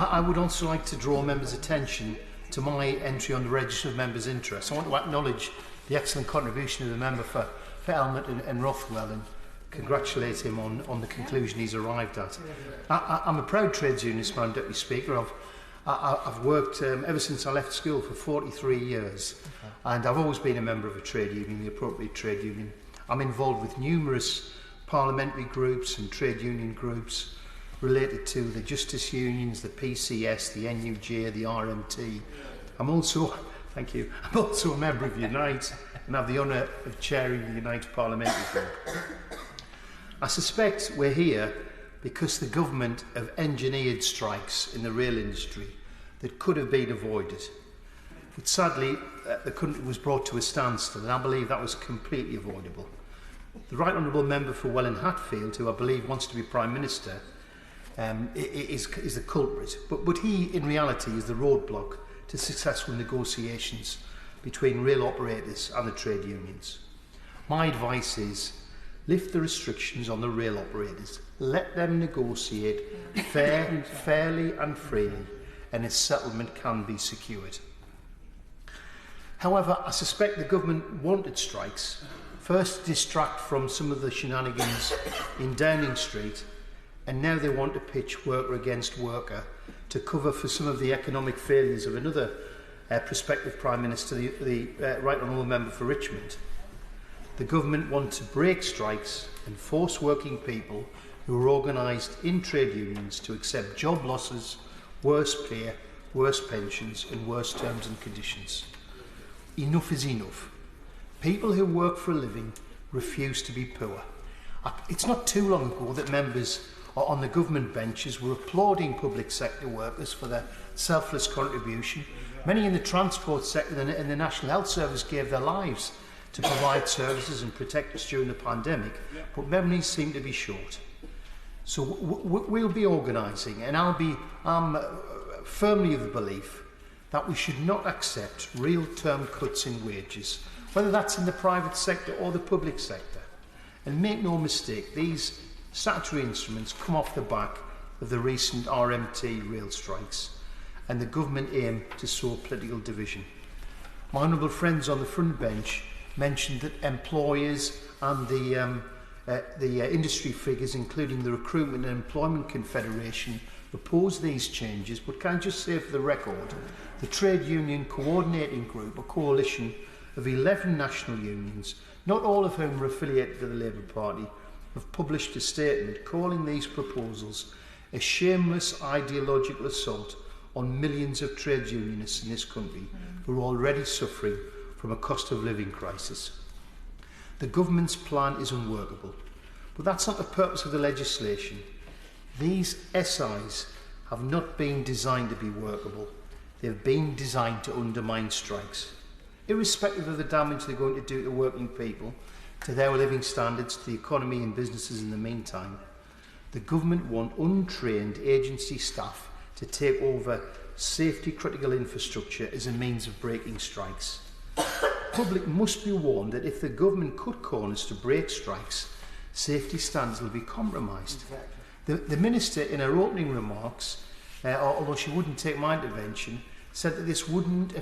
I would also like to draw members' attention to my entry on the Register of Members' Interests. I want to acknowledge the excellent contribution of the member for Elmet and Rothwell and congratulate him on the conclusion he's arrived at. I'm a proud trades unionist, Madam Deputy Speaker. I've worked ever since I left school for 43 years, and I've always been a member of a trade union, the appropriate trade union. I'm involved with numerous parliamentary groups and trade union groups related to the justice unions, the PCS, the NUJ, the RMT. I'm also a member of Unite and have the honour of chairing the Unite Parliamentary Group. I suspect we're here because the government have engineered strikes in the rail industry that could have been avoided. But sadly, the country was brought to a standstill, and I believe that was completely avoidable. The Right Honourable Member for Welwyn Hatfield, who I believe wants to be Prime Minister, is the culprit, but he in reality is the roadblock to successful negotiations between rail operators and the trade unions. My advice is lift the restrictions on the rail operators, let them negotiate fairly and freely, and a settlement can be secured. However, I suspect the government wanted strikes first to distract from some of the shenanigans in Downing Street, and now they want to pitch worker against worker to cover for some of the economic failures of another prospective Prime Minister, the Right Honourable Member for Richmond. The government want to break strikes and force working people who are organised in trade unions to accept job losses, worse pay, worse pensions and worse terms and conditions. Enough is enough. People who work for a living refuse to be poor. It's not too long ago that members on the government benches were applauding public sector workers for their selfless contribution. Many in the transport sector and the National Health Service gave their lives to provide services and protect us during the pandemic, but memories seem to be short. So we'll be organising, and I'm firmly of the belief that we should not accept real term cuts in wages, whether that's in the private sector or the public sector. And make no mistake, these statutory instruments come off the back of the recent RMT rail strikes, and the government aim to sow political division. My honourable friends on the front bench mentioned that employers and the industry figures, including the Recruitment and Employment Confederation, oppose these changes, but can I just say for the record, the Trade Union Coordinating Group, a coalition of 11 national unions, not all of whom are affiliated to the Labour Party, have published a statement calling these proposals a shameless ideological assault on millions of trade unionists in this country who are already suffering from a cost of living crisis. The government's plan is unworkable, but that's not the purpose of the legislation. These SIs have not been designed to be workable. They've been designed to undermine strikes. Irrespective of the damage they're going to do to working people, to their living standards, to the economy and businesses in the meantime, the government want untrained agency staff to take over safety critical infrastructure as a means of breaking strikes. The public must be warned that if the government cut corners to break strikes, safety standards will be compromised. The Minister, in her opening remarks, although she wouldn't take my intervention, said that this wouldn't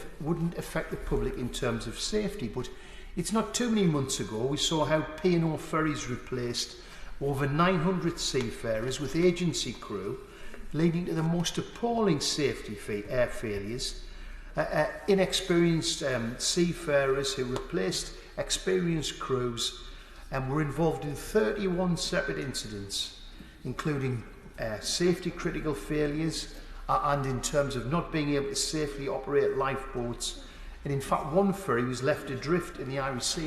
affect the public in terms of safety, but it's not too many months ago we saw how P&O ferries replaced over 900 seafarers with agency crew, leading to the most appalling safety failures. Inexperienced seafarers who replaced experienced crews and were involved in 31 separate incidents, including safety critical failures and in terms of not being able to safely operate lifeboats. And in fact, one ferry was left adrift in the Irish Sea